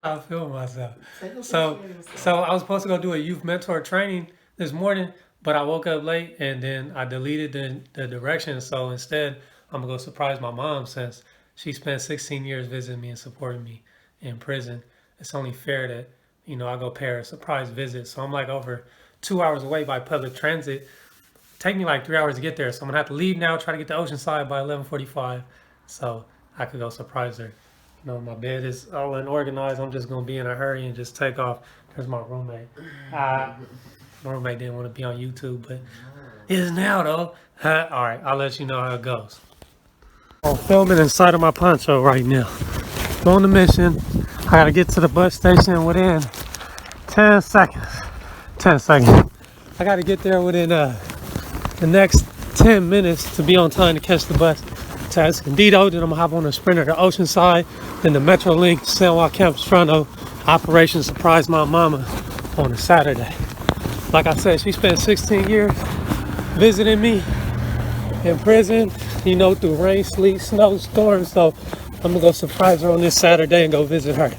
I feel myself. So I was supposed to go do a youth mentor training this morning, but I woke up late and then I deleted the directions. So instead, I'm gonna go surprise my mom since she spent 16 years visiting me and supporting me in prison. It's only fair that I go pay her a surprise visit. So I'm like over 2 hours away by public transit. Take me like 3 hours to get there. So I'm gonna have to leave now. Try to get to Oceanside by 11:45, so I could go surprise her. My bed is all unorganized. I'm just gonna be in a hurry and just take off. There's my roommate. Uh, my roommate didn't want to be on YouTube, but is now though. All right, I'll let you know how it goes. I'm filming inside of my poncho right now. On the mission. I gotta get to the bus station within 10 seconds. 10 seconds. I gotta get there within the next 10 minutes to be on time to catch the bus to Escondido. Then I'm gonna hop on the Sprinter to Oceanside. Then the Metrolink San Juan Capistrano Operation Surprise My Mama on a Saturday. Like I said, she spent 16 years visiting me in prison, through rain, sleet, snow, storms. So I'm gonna go surprise her on this Saturday and go visit her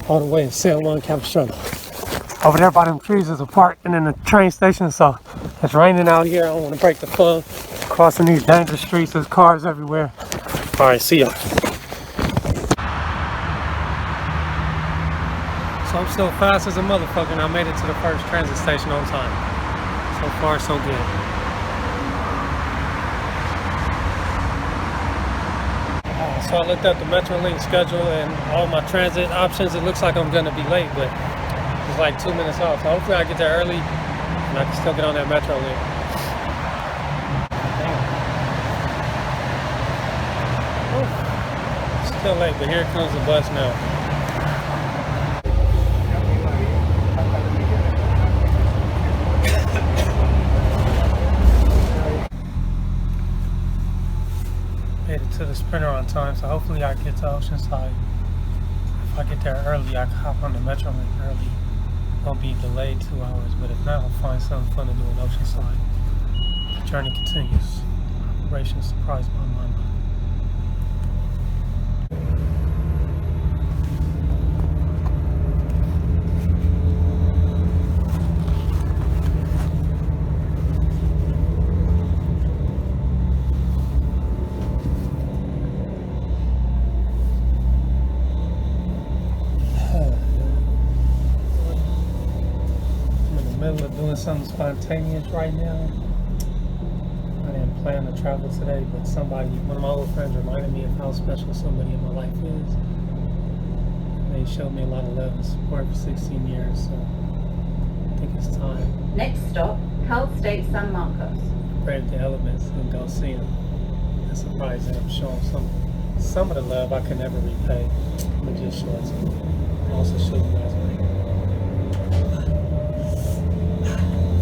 all the way in San Juan Capistrano. Over there by them trees is a park and then the train station, so it's raining out here. I don't want to break the fun. Crossing these dangerous streets, there's cars everywhere. All right, see ya. So I'm still fast as a motherfucker and I made it to the first transit station on time. So far, so good. So I looked up the Metrolink schedule and all my transit options. It looks like I'm gonna be late, but it's like 2 minutes off. So hopefully I get there early and I can still get on that Metrolink. Still late, but here comes the bus now. Made it to the Sprinter on time, so hopefully I get to Oceanside. If I get there early, I can hop on the Metrolink early. Won't be delayed 2 hours, but if not, I'll find something fun to do in Oceanside. The journey continues. Operation Surprise My Mama. Middle of doing something spontaneous right now. I didn't plan to travel today, but one of my old friends reminded me of how special somebody in my life is. They showed me a lot of love and support for 16 years, so I think it's time. Next stop, Cal State San Marcos. Brave the elements and go see them. And surprise them, show them some of the love I can never repay. I'm gonna just show it to them. And also show you guys my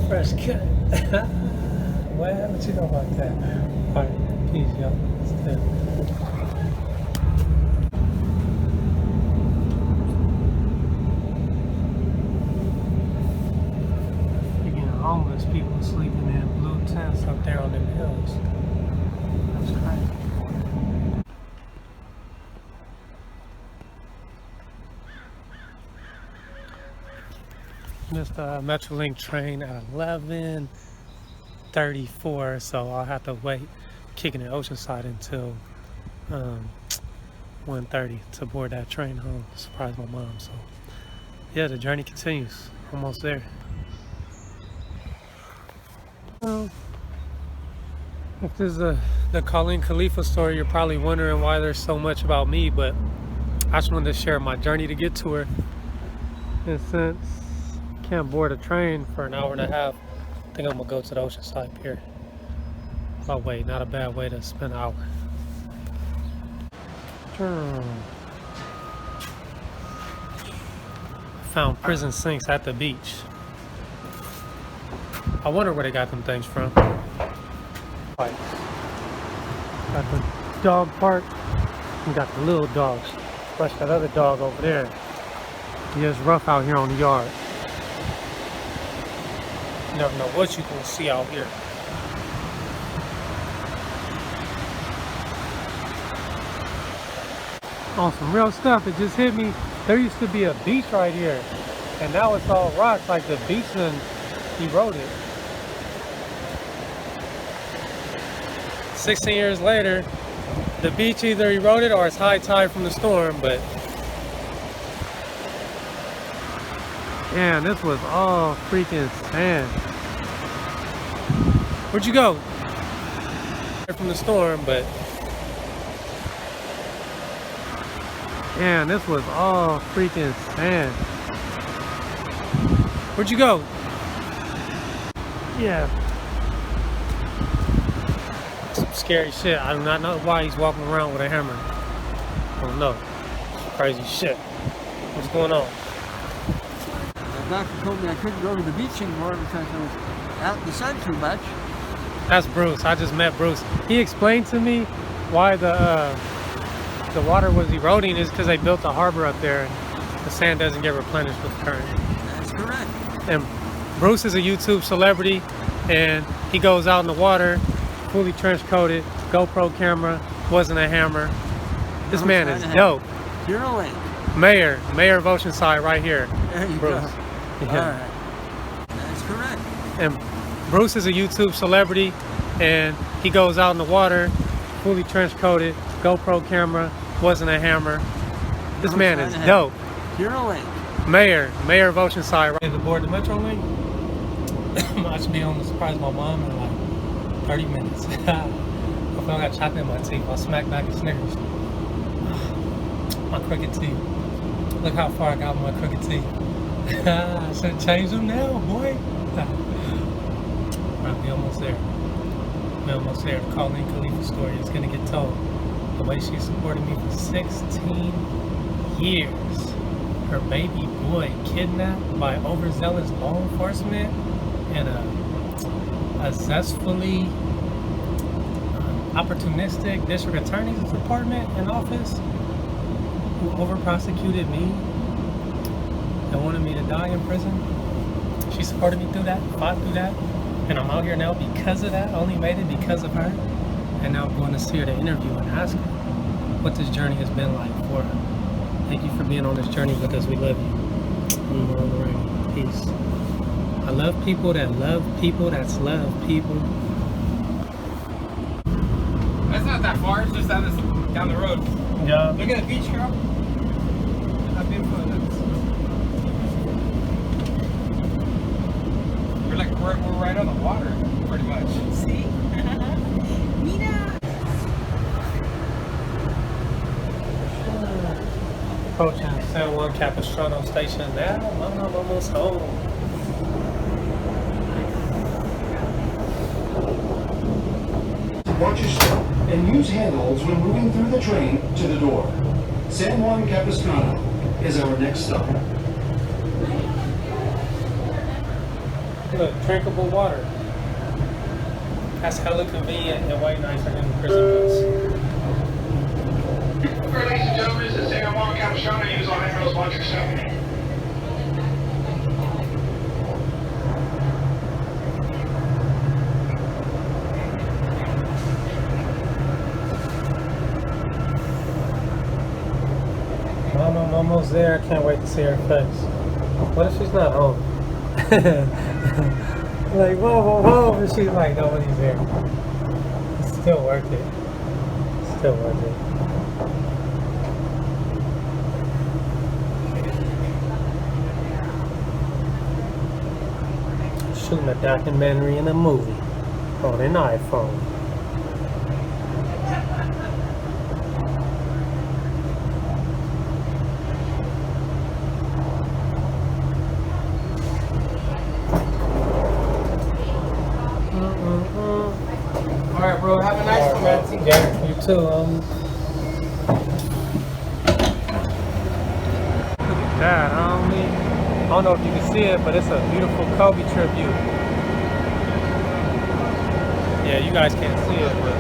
fresh cut. Well, what you know about that? Alright, peace, y'all. Still. You're getting homeless people sleeping in blue tents up there on them hills. That's crazy. Missed the Metrolink train at 11:34, so I'll have to wait kicking it Oceanside until 1:30 to board that train home to surprise my mom. So yeah, the journey continues. Almost there. Well, if this is the Colleen Khalifa story, you're probably wondering why there's so much about me, but I just wanted to share my journey to get to her. And since I can't board a train for an hour and a half, I think I'm gonna go to the Oceanside Pier. Oh wait, not a bad way to spend an hour. Found prison sinks at the beach. I wonder where they got them things from. Got the dog park and got the little dogs. Plus that other dog over there. It's rough out here on the yard. You never know what you can see out here. On some real stuff, it just hit me There used to be a beach right here, and now it's all rocks, like the beach and eroded. 16 years later, the beach either eroded or it's high tide from the storm, but man, this was all freaking sand. Where'd you go? From the storm, but man, this was all freaking sand. Where'd you go? Yeah. Some scary shit. I do not know why he's walking around with a hammer. I don't know. Crazy shit. What's going on? The doctor told me I couldn't go to the beach anymore because I was out in the sun too much. That's Bruce. I just met Bruce. He explained to me why the water was eroding is because they built a harbor up there and the sand doesn't get replenished with the current. That's correct. And Bruce is a YouTube celebrity, and he goes out in the water, fully trench coated, GoPro camera, wasn't a hammer. This man is dope. You're awake. Mayor of Oceanside right here. There you Bruce. go. Yeah. All right. That's correct. And Bruce is a YouTube celebrity, and he goes out in the water, fully trench coated, GoPro camera, wasn't a hammer. This man is dope. You're awake. Mayor of Oceanside. Right aboard the Metro Link. I should be on to surprise my mom in like 30 minutes. I feel I got chocolate in my teeth. I'll smack back at Snickers. My crooked teeth. Look how far I got with my crooked teeth. I should have changed them now, boy. Alright, we almost there. We almost there. The Colleen Khalifa story is gonna get told. The way she supported me for 16 years. Her baby boy kidnapped by overzealous law enforcement and a zestfully opportunistic district attorney's department and office who over-prosecuted me and wanted me to die in prison. She supported me through that, fought through that, and I'm out here now because of that. I only made it because of her. And now I'm going to see her to interview and ask her what this journey has been like for her. Thank you for being on this journey with us. We love you. We're on the rain. Peace. I love people that love people that's love people. That's not that far. It's just down the road. Yeah. Look at the beach, girl. How beautiful it is. We're right on the water, pretty much. See? Mira! Approaching San Juan Capistrano station now. I'm almost home. Watch your step and use handholds when moving through the train to the door. San Juan Capistrano is our next stop. Look, drinkable water. That's hella convenient and way nicer than the prison bus. Ladies and gentlemen, this is San Juan Capistrano. Use all handles, watch your step. Mom, I'm almost there. I can't wait to see her face. What if she's not home? Like, whoa, and she's like, nobody's there. It's still worth it. Still worth it. Shooting a documentary and a movie on an iPhone. Alright, bro. Have a nice one, man. Yeah, you too. Look at that, I don't know if you can see it, but it's a beautiful Kobe tribute. Yeah, you guys can't see it, but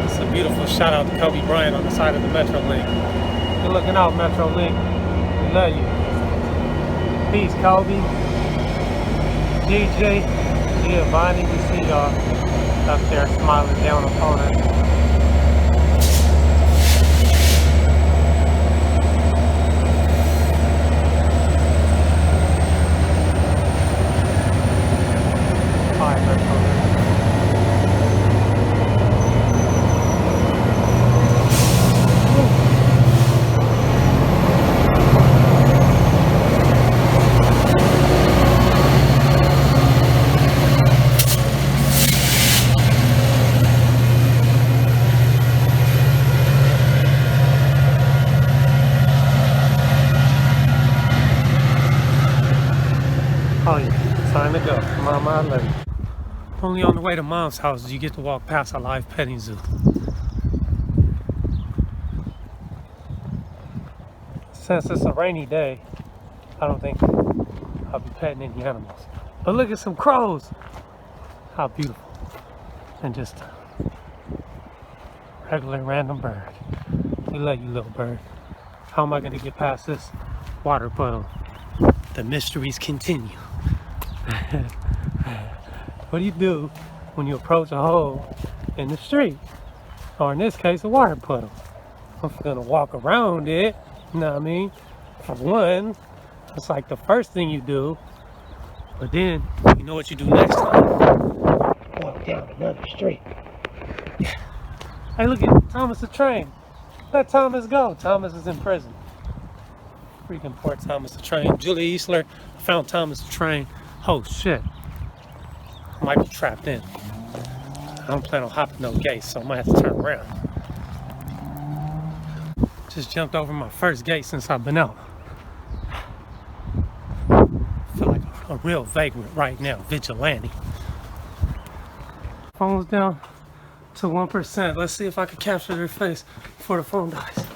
it's a beautiful shout out to Kobe Bryant on the side of the Metro Link. You're looking out, Metro Link. We love you. Peace, Kobe. DJ, Giovanni, we see y'all up there smiling down upon us. I love you. Only on the way to Mom's house do you get to walk past a live petting zoo. Since it's a rainy day, I don't think I'll be petting any animals. But look at some crows. How beautiful. And just a regular random bird. We love you, little bird. How am I going to get past this water puddle? The mysteries continue. What do you do when you approach a hole in the street? Or in this case, a water puddle. I'm going to walk around it. You know what I mean? For one, it's like the first thing you do. But then, you know what you do next time? Walk down another street. Yeah. Hey, look at Thomas the Train. Let Thomas go. Thomas is in prison. Freaking poor Thomas the Train. Julie Eastler found Thomas the Train. Oh, shit. I might be trapped in. I don't plan on hopping no gate, so I might have to turn around. Just jumped over my first gate since I've been out. I feel like a real vagrant right now, vigilante. Phone's down to 1%. Let's see if I can capture their face before the phone dies.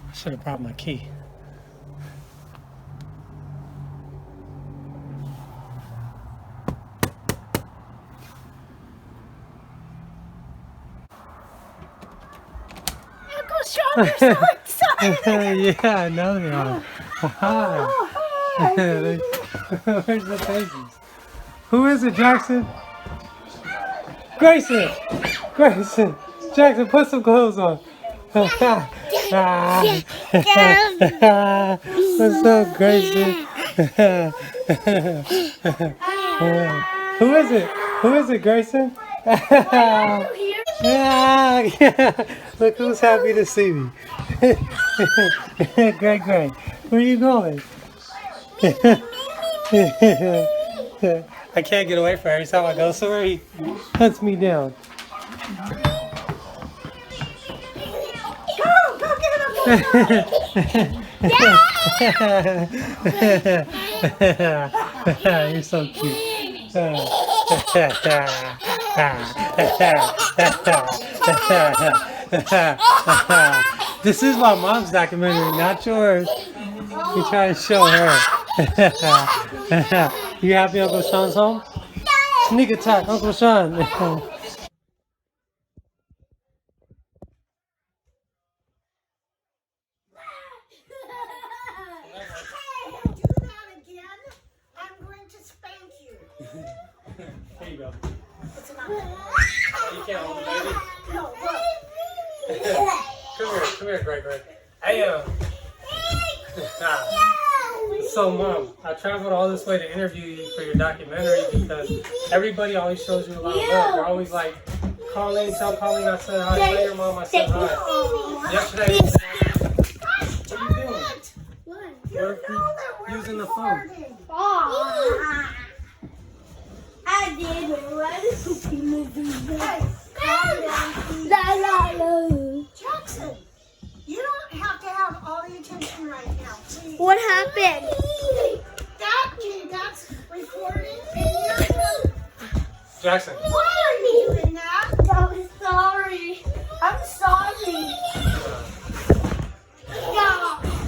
I should have brought my key. Shawn, you're so excited! Yeah, I know they are. Hi. Where's the faces? Who is it, Jackson? Grayson! Grayson! Jackson, put some clothes on. What's up, Grayson? Who is it? Who is it, Grayson? Yeah. Look who's happy to see me. Great. Where are you going? I can't get away from her every time I go somewhere. He hunts me down. Go get him! You're so cute. This is my mom's documentary, not yours. You try to show her. You happy Uncle Shawn's home? Sneak attack, Uncle Shawn. Here you go. You can't hold the baby. Come here, Greg. Hey, so Mom, I traveled all this way to interview you for your documentary because everybody always shows you a lot of love. They're always like, Colleen, tell Colleen I said hi. Tell your mom I said hi. Yesterday, what are you doing? We're using the phone. I did Jackson, you don't have to have all the attention right now, please. What happened? That's recording. Jackson. Why are you doing that? I'm sorry. I'm sorry.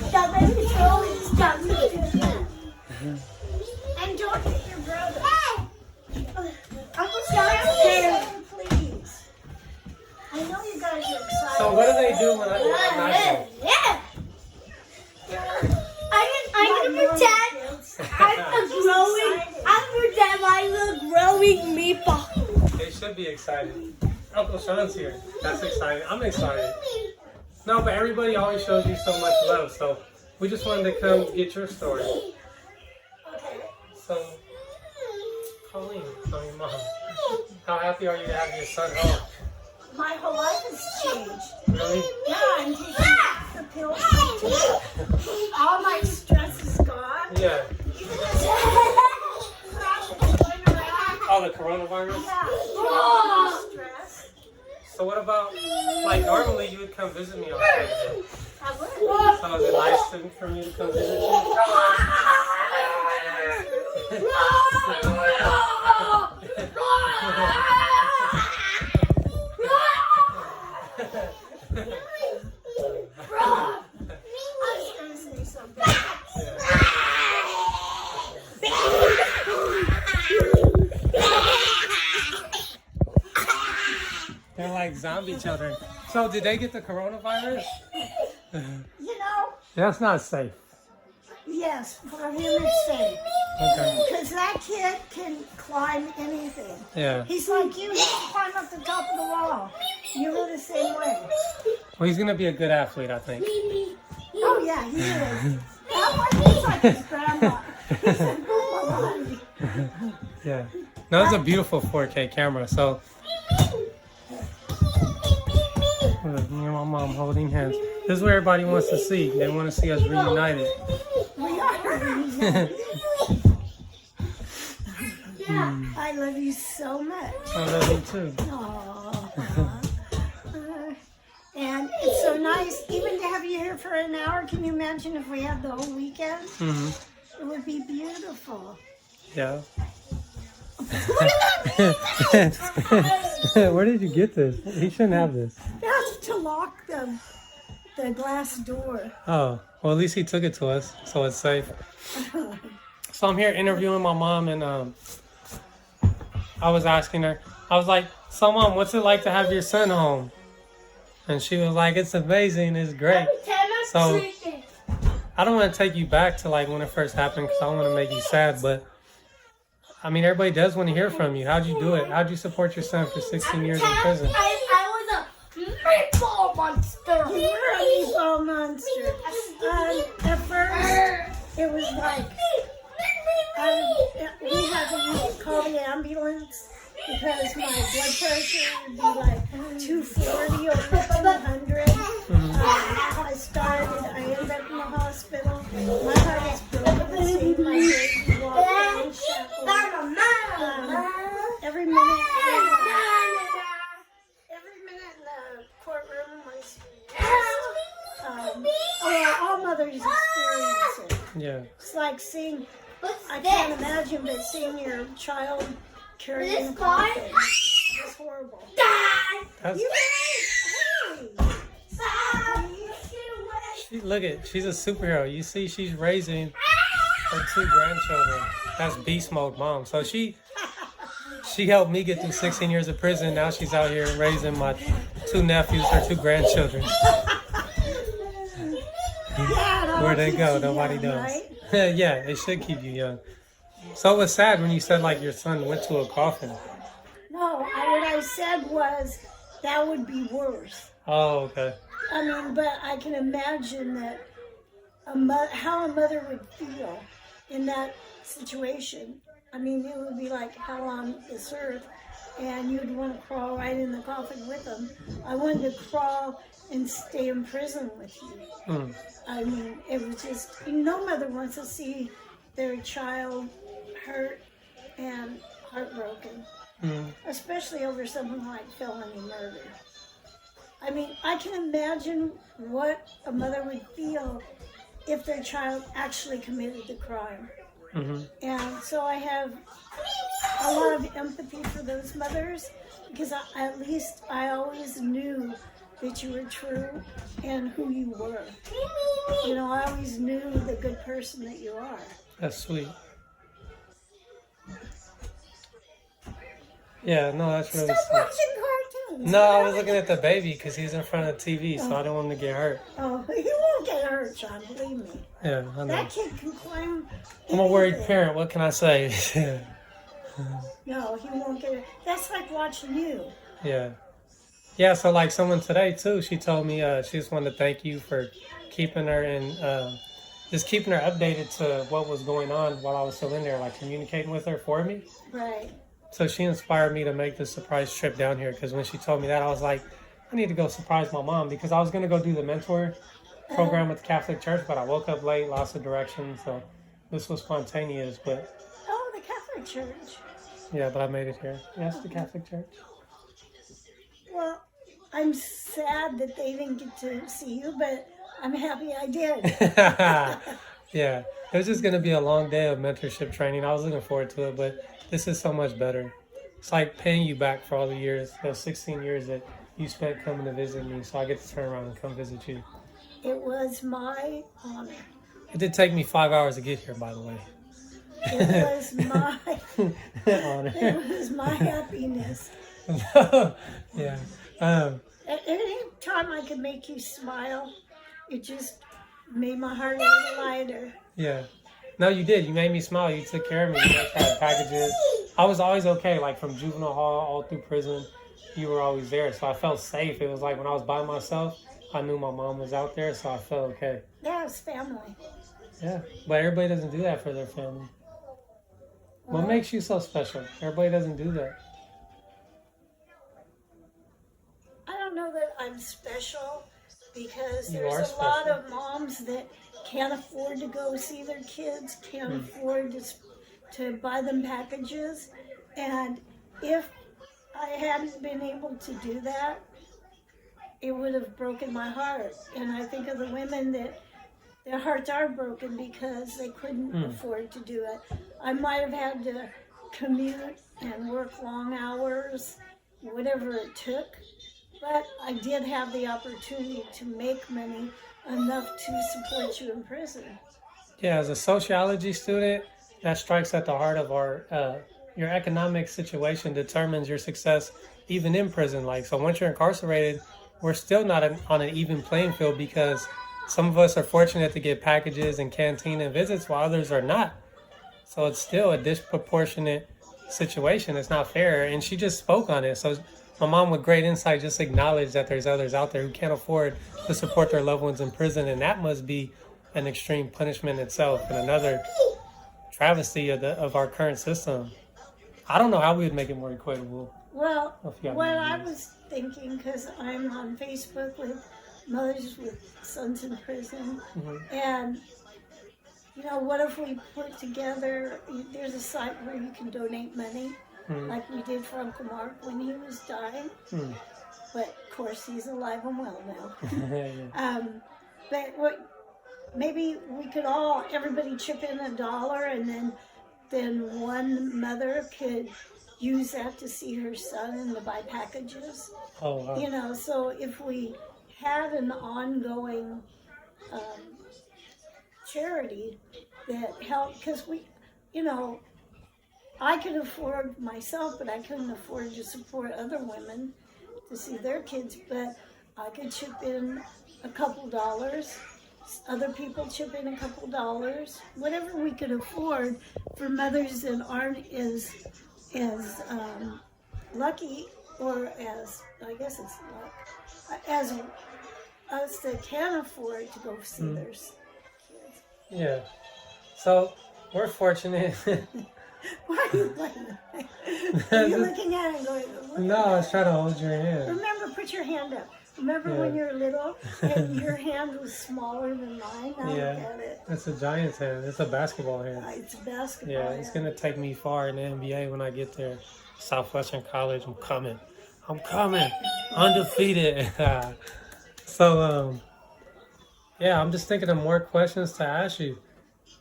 Stop it. Stop it. And don't hit your brother. Uncle Shawn, Please. I know you guys are excited. So what do they do when I'm not home? I'm gonna pretend I'm a growing meatball. They should be excited. Uncle Shawn's here. That's exciting. I'm excited. No, but everybody always shows you so much love, so we just wanted to come get your story. So, Colleen, Mom, how happy are you to have your son home? My whole life has changed. Really? Yeah, I'm taking the pills. All my stress is gone. Yeah. Oh, the coronavirus? Yeah. So what about, like, normally you would come visit me on Saturday. I would. So is it nice for me to come visit you? I was gonna say something. They're like zombie children. So did they get the coronavirus? You know, That's not safe. yes, for him it's safe. Okay. Because that kid can climb anything. Yeah. He's like you, he can climb up the top of the wall. You were the same way. Well, he's gonna be a good athlete, I think. Oh yeah, he is. That one, he's like his grandma. He's like, oh, my. Yeah. No, it's a beautiful 4K camera. So look, me and my mom holding hands. This is what everybody wants to see. They want to see us reunited. We are. I love you so much. I love you too. Aww. And it's so nice even to have you here for an hour. Can you imagine if we had the whole weekend? Hmm. It would be beautiful. Yeah. Where did you get this? He shouldn't have this. That's to lock the glass door. Oh, well, at least he took it to us, so it's safe. So I'm here interviewing my mom, and I was asking her, I was like, so Mom, what's it like to have your son home? And she was like, it's amazing, it's great. So I don't want to take you back to like when it first happened because I don't want to make you sad, but I mean, everybody does want to hear from you. How'd you do it? How'd you support your son for 16 years in prison? I was a meatball monster. You were a meatball monster. At first, it was like we had to call the ambulance because my blood pressure would be like 240 over 200. I ended up in the hospital. My heart was broken to see my baby walk in shackles. Every minute in the courtroom was all mothers experience it. Yeah. It's like seeing, I can't imagine, but seeing your child carrying a coffin. It's horrible. That's, You look she's a superhero. You see, she's raising her 2 grandchildren. That's beast mode mom. So she helped me get through 16 years of prison. Now she's out here raising my 2 nephews, her 2 grandchildren. Where they go, nobody knows. Right? Yeah, it should keep you young. So it was sad when you said like your son went to a coffin. No, what I said was that would be worse. Oh, okay. I mean, but I can imagine that how a mother would feel in that situation. I mean, it would be like hell on this earth, and you'd want to crawl right in the coffin with them. I wanted to crawl and stay in prison with you. Mm. I mean, it was just, no mother wants to see their child hurt and heartbroken, especially over something like felony murder. I mean, I can imagine what a mother would feel if their child actually committed the crime. Mm-hmm. And so I have a lot of empathy for those mothers because at least I always knew that you were true and who you were. You know, I always knew the good person that you are. That's sweet. Yeah, no, that's really Stop sweet. watching cartoons. No, I was looking at the baby because he's in front of the TV, so I don't want him to get hurt. Oh, he won't get hurt, Shawn, believe me. Yeah, I know. That kid can climb. I'm a worried anything. parent. What can I say? No, he won't get it. That's like watching you. Yeah. Yeah, so like someone today too, she told me she just wanted to thank you for keeping her and just keeping her updated to what was going on while I was still in there, like communicating with her for me. Right. So she inspired me to make this surprise trip down here because when she told me that, I was like, I need to go surprise my mom because I was going to go do the mentor program with the Catholic Church, but I woke up late, lost the direction, so this was spontaneous, but... Oh, the Catholic Church. Yeah, but I made it here. Yes, the Catholic Church. Well, I'm sad that they didn't get to see you, but I'm happy I did. Yeah, it was just gonna be a long day of mentorship training. I was looking forward to it, but this is so much better. It's like paying you back for all the years, those 16 years that you spent coming to visit me, so I get to turn around and come visit you. It was my honor. It did take me 5 hours to get here, by the way. It was my Honor. it was my happiness. Yeah. Any time I could make you smile, it just made my heart a little lighter. Yeah. No, you did. You made me smile. You took care of me. You tried packages. I was always okay, like from juvenile hall all through prison. You were always there, so I felt safe. It was like when I was by myself, I knew my mom was out there, so I felt okay. Yeah, it's family. Yeah, but everybody doesn't do that for their family. What makes you so special? Everybody doesn't do that. I don't know that I'm special because You there's are a lot special. of moms that can't afford to go see their kids, can't afford to buy them packages. And if I hadn't been able to do that, it would have broken my heart. And I think of the women that their hearts are broken because they couldn't afford to do it. I might have had to commute and work long hours, whatever it took. But I did have the opportunity to make money enough to support you in prison. Yeah, as a sociology student, that strikes at the heart of our, your economic situation determines your success even in prison. Like, so once you're incarcerated, we're still not on an even playing field because some of us are fortunate to get packages and canteen and visits while others are not. So it's still a disproportionate situation. It's not fair. And she just spoke on it. So my mom with great insight just acknowledged that there's others out there who can't afford to support their loved ones in prison. And that must be an extreme punishment itself and another travesty of our current system. I don't know how we would make it more equitable. Well, Yeah. what I was thinking, because I'm on Facebook with mothers with sons in prison, and you know, what if we put together, there's a site where you can donate money, like we did for Uncle Mark when he was dying, but of course he's alive and well now. But maybe we could everybody chip in $1, and then one mother could use that to see her son and to buy packages. Oh, wow. You know, so if we had an ongoing charity that helped, because I could afford myself, but I couldn't afford to support other women to see their kids, but I could chip in a couple dollars. Other people chip in a couple dollars, whatever we could afford for mothers that aren't as lucky, or as, I guess it's luck, as us that can afford to go see their kids. Yeah. So we're fortunate. Why are you looking at it? Are you looking at it and going, "Look No, at I was that." trying to hold your hand. Remember, put your hand up. Remember when you were little and your hand was smaller than mine? Now look at it. It's a Giants hand. It's a basketball hand. It's a basketball Yeah, hand. it's going to take me far in the NBA when I get there. Southwestern College, I'm coming. Undefeated. So, yeah, I'm just thinking of more questions to ask you.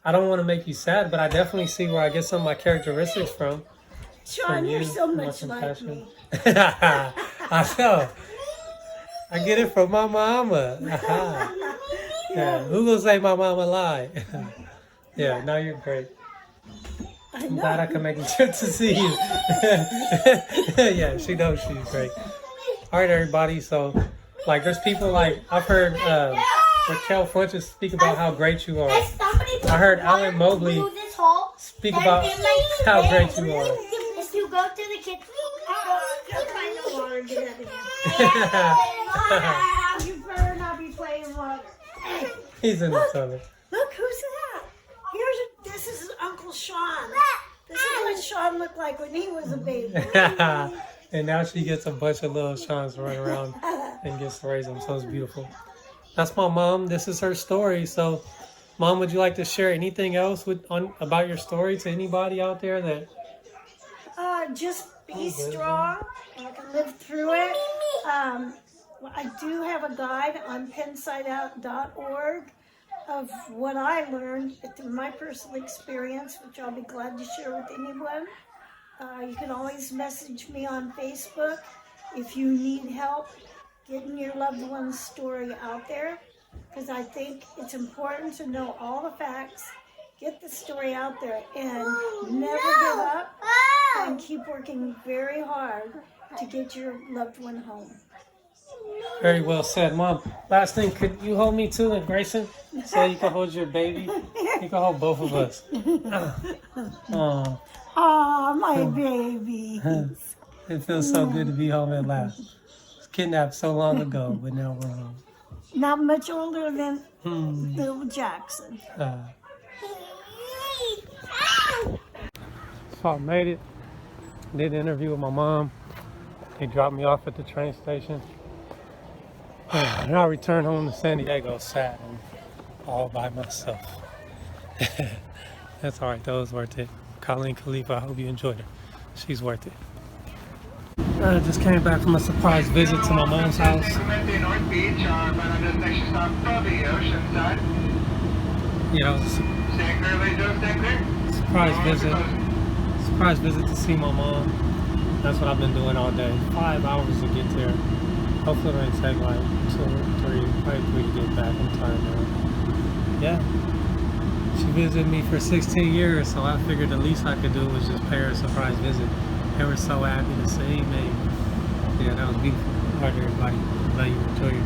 I don't want to make you sad, but I definitely see where I get some of my characteristics from. Shawn, you're you, so my much like compassion. me. I know. I get it from my mama. Yeah, who will say my mama lied? Yeah, no, you're great. I'm glad I can make a trip to see you. Yeah, she knows she's great. All right, everybody. So, like, there's people like, I've heard Raquel Fuentes speak about how great you are. I heard Alan Mobley speak about how great you are. If you go to the kitchen, Get out of here. You better not be playing water. He's in the tunnel. Look, who's that? This is Uncle Shawn. This is what Shawn looked like when he was a baby. And now she gets a bunch of little Shawns to run around and gets to raise them. So it's beautiful. That's my mom. This is her story. So, Mom, would you like to share anything else about your story to anybody out there that? Just be strong. I can live through it. Well, I do have a guide on pensideout.org of what I learned through my personal experience, which I'll be glad to share with anyone. You can always message me on Facebook if you need help getting your loved one's story out there, because I think it's important to know all the facts, get the story out there, and never give up, and keep working very hard to get your loved one home. Very well said, Mom. Last thing, could you hold me too, and Grayson, so you can hold your baby? You can hold both of us. Oh, Aw, my baby. it feels so good to be home at last. Was kidnapped so long ago, but now we're home. Not much older than little Jackson. So I made it. Did the interview with my mom. They dropped me off at the train station. And I returned home to San Diego sad and all by myself. That's alright, that was worth it. Colleen, Khalifa, I hope you enjoyed it. She's worth it. I just came back from a surprise visit to my mom's house. You know, surprise visit to see my mom. That's what I've been doing all day. 5 hours to get there. Hopefully it won't take like 2 or 3, probably 3 to get back in time now. Yeah. She visited me for 16 years, so I figured the least I could do was just pay her a surprise visit. They were so happy to see me. Yeah, that was beautiful. All right, everybody. Love you. Enjoy your day.